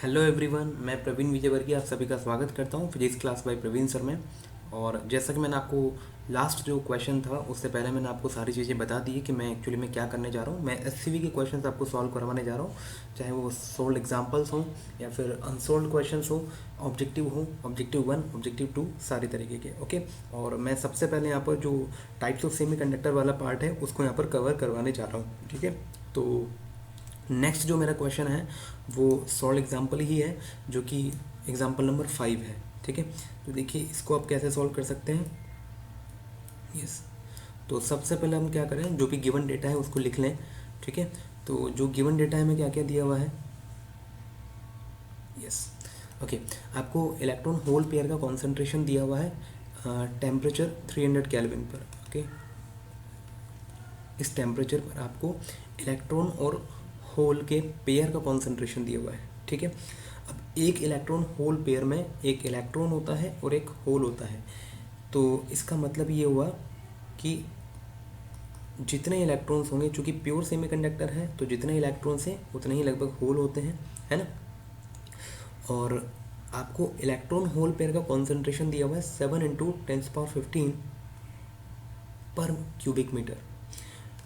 Hello everyone, मैं प्रवीण विजयवर्गीय आप सभी का स्वागत करता हूँ physics class by Praveen sir में। और जैसा कि मैंने आपको लास्ट जो क्वेश्चन था उससे पहले मैंने आपको सारी चीज़ें बता दी है कि मैं एक्चुअली में क्या करने जा रहा हूँ। मैं एससीवी के क्वेश्चंस आपको सॉल्व करवाने जा रहा हूँ, चाहे वो सोल्ड एग्जांपल्स हों या फिर अनसोल्ड क्वेश्चंस हो, ऑब्जेक्टिव हो, ऑब्जेक्टिव 1, ऑब्जेक्टिव 2, सारी तरीके के। ओके, और मैं सबसे पहले यहाँ पर जो टाइप्स ऑफ सेमी कंडक्टर वाला पार्ट है उसको यहाँ पर कवर करवाने जा रहा हूँ। ठीक है, तो नेक्स्ट जो मेरा क्वेश्चन है वो सॉल्व एग्जाम्पल ही है, जो कि एग्जाम्पल नंबर 5 है। ठीक है, तो देखिए इसको आप कैसे सॉल्व कर सकते हैं। यस, तो सबसे पहले हम क्या करें, जो भी गिवन डेटा है उसको लिख लें। ठीक है, तो जो गिवन डेटा है हमें क्या क्या दिया हुआ है। यस, ओके, आपको इलेक्ट्रॉन होल पेयर का कॉन्सेंट्रेशन दिया हुआ है टेम्परेचर 300 केल्विन पर। ओके, इस टेम्परेचर पर आपको इलेक्ट्रॉन और होल के पेयर का कॉन्सेंट्रेशन दिया हुआ है। ठीक है, अब एक इलेक्ट्रॉन होल पेयर में एक इलेक्ट्रॉन होता है और एक होल होता है, तो इसका मतलब ये हुआ कि जितने इलेक्ट्रॉन्स होंगे, चूंकि प्योर सेमीकंडक्टर है तो जितने इलेक्ट्रॉन्स हैं उतने ही लगभग होल होते हैं, है ना। और आपको इलेक्ट्रॉन होल पेयर का कॉन्सेंट्रेशन दिया हुआ है 7 × 10⁻15 पर क्यूबिक मीटर।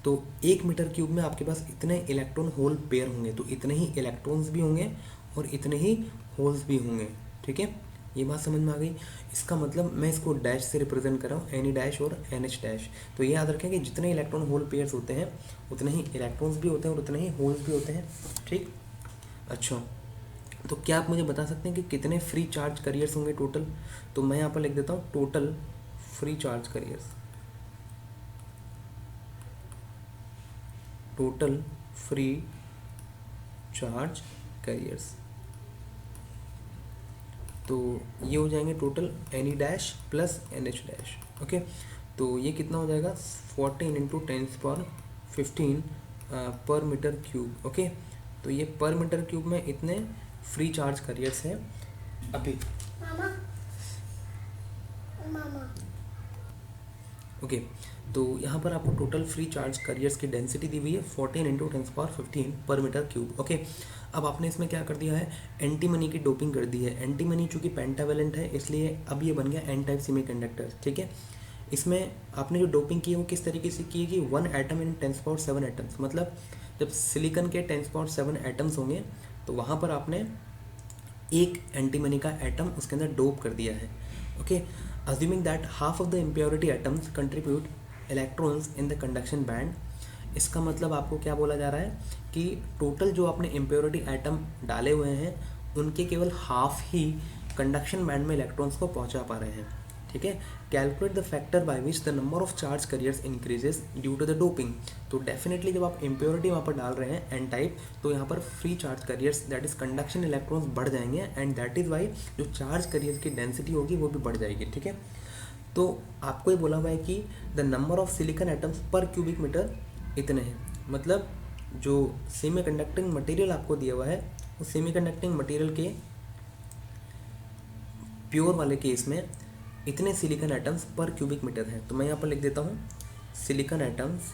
तो 1 मीटर क्यूब में आपके पास इतने इलेक्ट्रॉन होल पेयर होंगे, तो इतने ही इलेक्ट्रॉन्स भी होंगे और इतने ही होल्स भी होंगे। ठीक है, ये बात समझ में आ गई। इसका मतलब मैं इसको डैश से रिप्रेजेंट कर रहा हूँ, एनी डैश और एन एच डैश। तो ये याद रखें कि जितने इलेक्ट्रॉन होल पेयर्स होते हैं उतने ही इलेक्ट्रॉन्स भी होते हैं और उतने ही होल्स भी होते हैं। ठीक, अच्छा, तो क्या आप मुझे बता सकते हैं कि कितने फ्री चार्ज करियर्स होंगे टोटल। तो मैं यहाँ पर लिख देता हूँ total free charge carriers. Total free charge carriers, तो ये हो जाएंगे total N E dash plus N H dash. Okay, तो ये कितना हो जाएगा 14 × 10⁻15 पर मीटर क्यूब। ओके, तो ये पर मीटर क्यूब में इतने फ्री चार्ज कैरियर्स हैं अभी। मामा ओके, तो यहाँ पर आपको टोटल फ्री चार्ज कैरियर्स की डेंसिटी दी हुई है 14 × 10⁻15 पर मीटर क्यूब। ओके, अब आपने इसमें क्या कर दिया है, एंटीमनी की डोपिंग कर दी है। एंटीमनी चूंकि पेंटावेलेंट है इसलिए अब ये बन गया एन टाइप सेमीकंडक्टर। ठीक है, इसमें आपने जो डोपिंग की है वो किस तरीके से की है कि 1 एटम इन 10⁻7 एटम्स, मतलब जब सिलिकन के 10⁻7 एटम्स होंगे तो वहाँ पर आपने एक एंटीमनी का एटम उसके अंदर डोप कर दिया है। Okay, assuming that half of the impurity atoms contribute electrons in the conduction band। इसका मतलब आपको क्या बोला जा रहा है कि टोटल जो आपने इम्प्योरिटी एटम डाले हुए हैं उनके केवल हाफ ही कंडक्शन बैंड में इलेक्ट्रॉन्स को पहुंचा पा रहे हैं। ठीक है, calculate the factor by which the number of charge carriers increases due to the doping. तो डेफिनेटली जब आप इम्प्योरिटी वहाँ पर डाल रहे हैं एन टाइप, तो यहाँ पर free charge carriers that is conduction electrons बढ़ जाएंगे एंड दैट इज वाई जो चार्ज कैरियर की डेंसिटी होगी वो भी बढ़ जाएगी। ठीक है, तो आपको ये बोला हुआ है कि the number of silicon atoms per cubic meter इतने हैं, मतलब जो सेमी कंडक्टिंग मटेरियल आपको दिया हुआ है उस सेमी कंडक्टिंग मटेरियल के प्योर वाले केस में इतने silicon atoms per cubic meter हैं। तो मैं यहाँ पर लिख देता हूँ silicon atoms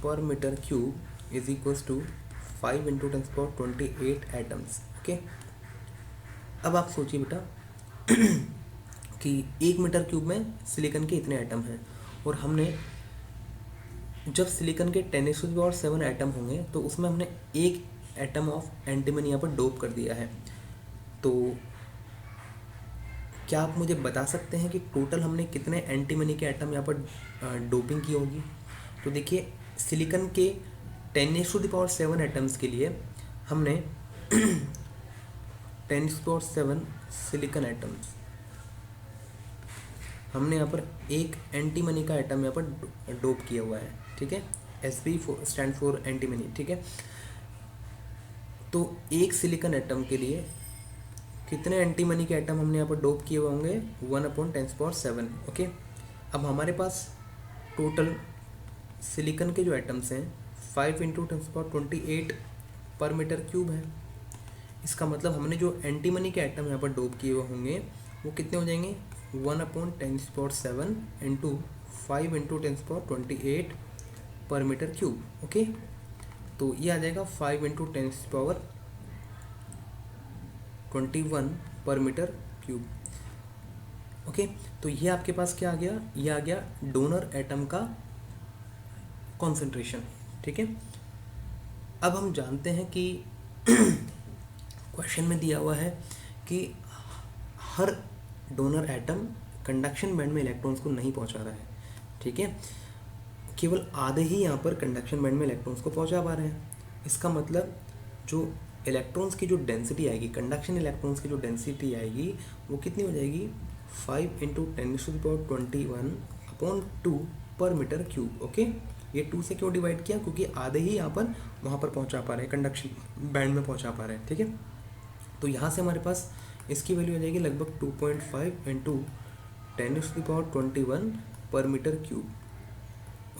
per meter cube is equals to 5 × 10⁻28 atoms. Okay, अब आप सोचिए बेटा कि 1 मीटर क्यूब में सिलिकॉन के इतने एटम हैं और हमने जब सिलिकॉन के 10⁻7 एटम होंगे तो उसमें हमने एक एटम ऑफ एंटीमनी यहाँ पर डोप कर दिया है। तो क्या आप मुझे बता सकते हैं कि टोटल हमने कितने एंटीमनी के एटम यहाँ पर डोपिंग की होगी। तो देखिए सिलिकॉन के 10⁻7 एटम्स के लिए हमने 10⁻7 सिलिकॉन एटम्स, हमने यहाँ पर एक एंटीमनी का एटम यहाँ पर डोप किया हुआ है। ठीक है, Sp स्टैंड फॉर एंटीमनी। ठीक है, तो एक सिलिकॉन एटम के लिए कितने एंटीमनी के एटम हमने यहाँ पर डोप किए हुए होंगे 1/10⁻7। ओके, अब हमारे पास टोटल सिलिकॉन के जो एटम्स हैं 5 × 10⁻28 पर मीटर क्यूब है। इसका मतलब हमने जो एंटीमनी के एटम यहाँ पर डोप किए हुए होंगे वो कितने हो जाएंगे 1/10⁻7 × 5 × 10⁻28 पर मीटर क्यूब। ओके, तो ये आ जाएगा 5 × 10⁻21 पर मीटर क्यूब। ओके, तो ये आपके पास क्या आ गया, ये आ गया डोनर एटम का कॉन्सेंट्रेशन। ठीक है, अब हम जानते हैं कि क्वेश्चन में दिया हुआ है कि हर डोनर एटम कंडक्शन बैंड में इलेक्ट्रॉन्स को नहीं पहुंचा रहा है। ठीक है, केवल आधे ही यहाँ पर कंडक्शन बैंड में इलेक्ट्रॉन्स को पहुंचा पा रहे हैं। इसका मतलब जो इलेक्ट्रॉन्स की जो डेंसिटी आएगी, कंडक्शन इलेक्ट्रॉन्स की जो डेंसिटी आएगी वो कितनी हो जाएगी, 5 × 10⁻21/2 पर मीटर क्यूब। ओके, ये 2 से क्यों डिवाइड किया, क्योंकि आधे ही यहाँ पर वहाँ पर पहुँचा पा रहे हैं, कंडक्शन बैंड में पहुँचा पा रहे हैं। ठीक है, तो यहाँ से हमारे पास इसकी वैल्यू आ जाएगी लगभग 2.5 × 10⁻21 पर मीटर क्यूब।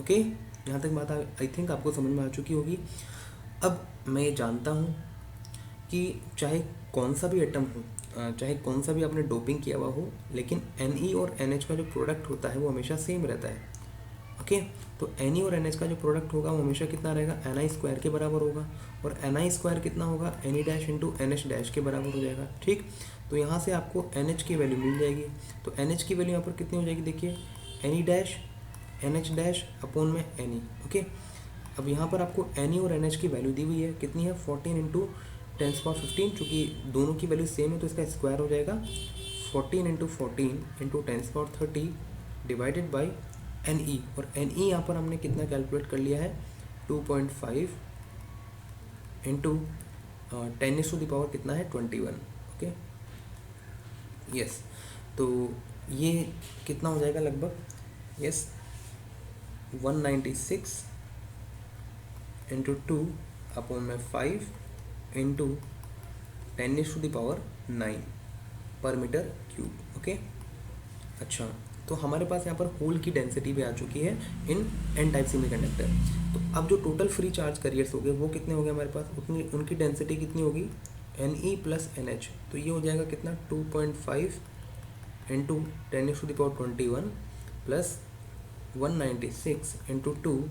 ओके, यहाँ तक बात आई थिंक आपको समझ में आ चुकी होगी। अब मैं ये जानता हूँ कि चाहे कौन सा भी एटम हो, चाहे कौन सा भी आपने डोपिंग किया हुआ हो, लेकिन Ne और NH का जो प्रोडक्ट होता है वो हमेशा सेम रहता है। ओके, तो Ne और NH का जो प्रोडक्ट होगा वो हमेशा कितना रहेगा, Ni² के बराबर होगा, और Ni² कितना होगा, Ne डैश × NH डैश के बराबर हो जाएगा। ठीक, तो यहाँ से आपको NH की वैल्यू मिल जाएगी। तो NH की वैल्यू यहाँ पर कितनी हो जाएगी, देखिए Ne dash NH dash upon में Ne। ओके, अब यहाँ पर आपको Ne और NH की वैल्यू दी हुई है, कितनी है, 14 × 10⁻15, चूँकि दोनों की वैल्यू सेम है तो इसका स्क्वायर हो जाएगा 14 × 14 × 10⁻30 डिवाइडेड बाई Ne, और Ne यहाँ पर हमने कितना कैलकुलेट कर लिया है, 2.5 × 10⁻⁻ कितना है, 21। ओके, यस, तो ये कितना हो जाएगा लगभग, यस 196 × 2 अपॉन में 5 × 10⁻9 पर मीटर क्यूब। ओके, अच्छा, तो हमारे पास यहाँ पर होल की डेंसिटी भी आ चुकी है इन N टाइप सेमीकंडक्टर। तो अब जो टोटल फ्री चार्ज करियर्स हो गए वो कितने हो गए हमारे पास, उतनी उनकी डेंसिटी कितनी होगी, Ne + NH, तो ये हो जाएगा कितना, 2.5 × 10⁻21 plus 196 × 2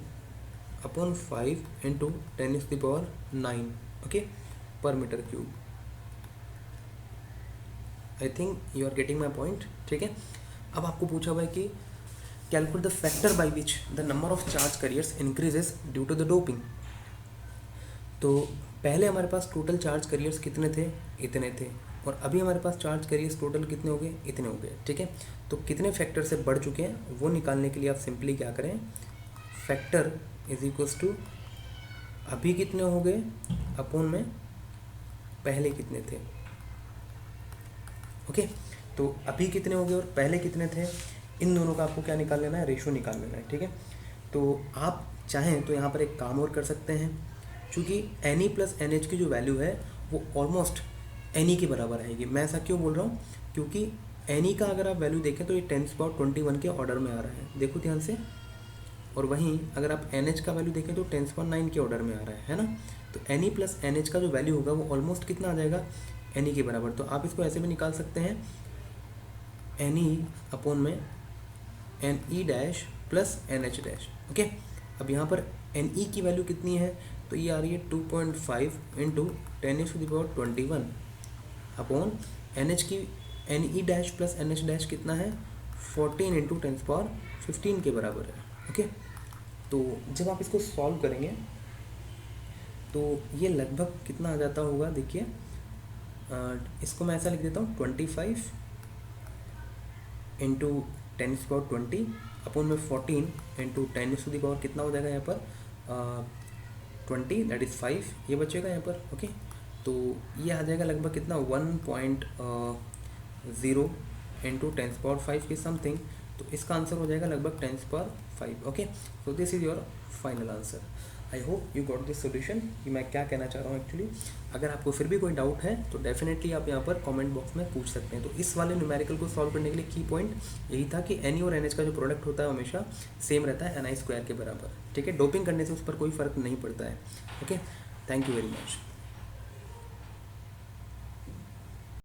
upon 5 × 10⁻9, okay, per meter cube. I think you are getting my point. ठीक है, अब आपको पूछा हुआ है कि calculate the factor by which the number of charge carriers increases due to the doping. तो पहले हमारे पास टोटल चार्ज करियर्स कितने थे, इतने थे, और अभी हमारे पास चार्ज करियर्स टोटल कितने हो गए, इतने हो गए। ठीक है, तो कितने फैक्टर से बढ़ चुके हैं वो निकालने के लिए आप सिंपली क्या करें, फैक्टर इज इक्वल्स टू अभी कितने हो गए अपॉन में पहले कितने थे। ओके, तो अभी कितने हो गए और पहले कितने थे, इन दोनों का आपको क्या निकाल लेना है, रेशो निकाल लेना है। ठीक है, तो आप चाहें तो यहाँ पर एक काम और कर सकते हैं, क्योंकि Ne + NH की जो वैल्यू है वो ऑलमोस्ट Ne के बराबर आएगी। मैं ऐसा क्यों बोल रहा हूँ, क्योंकि Ne का अगर आप वैल्यू देखें तो ये 10⁻21 के ऑर्डर में आ रहा है, देखो ध्यान से, और वहीं अगर आप NH का वैल्यू देखें तो 10⁻9 के ऑर्डर में आ रहा है ना। तो Ne + NH का जो वैल्यू होगा वो ऑलमोस्ट कितना आ जाएगा, Ne के बराबर। तो आप इसको ऐसे भी निकाल सकते हैं, Ne अपॉन में Ne dash plus NH dash. Okay, अब यहाँ पर Ne की वैल्यू कितनी है, तो ये आ रही है 2.5 × 10⁻21 अपॉन NH की Ne dash plus NH dash कितना है, 14 × 10⁻15 के बराबर है। ओके, तो जब आप इसको सॉल्व करेंगे तो ये लगभग कितना आ जाता होगा, देखिए इसको मैं ऐसा लिख देता हूँ, 25 × 10⁻20 अपॉन में 14 × 10⁻, कितना हो जाएगा यहाँ पर 20, दैट इज़ 5, ये बचेगा यहाँ पर। ओके, तो ये आ जाएगा लगभग कितना, 1.0 × 10⁻5 की समथिंग। तो इसका आंसर हो जाएगा लगभग 10⁻5। Okay, so this is your final answer. I hope you got this solution कि मैं क्या कहना चाह रहा हूँ एक्चुअली। अगर आपको फिर भी कोई डाउट है तो डेफिनेटली आप यहाँ पर कमेंट बॉक्स में पूछ सकते हैं। तो इस वाले न्यूमेरिकल को सॉल्व करने के लिए की पॉइंट यही था कि Ne और NH का जो प्रोडक्ट होता है हमेशा सेम रहता है Ni² के बराबर। ठीक है, डोपिंग करने से उस पर कोई फ़र्क नहीं पड़ता है। Okay, thank you very much.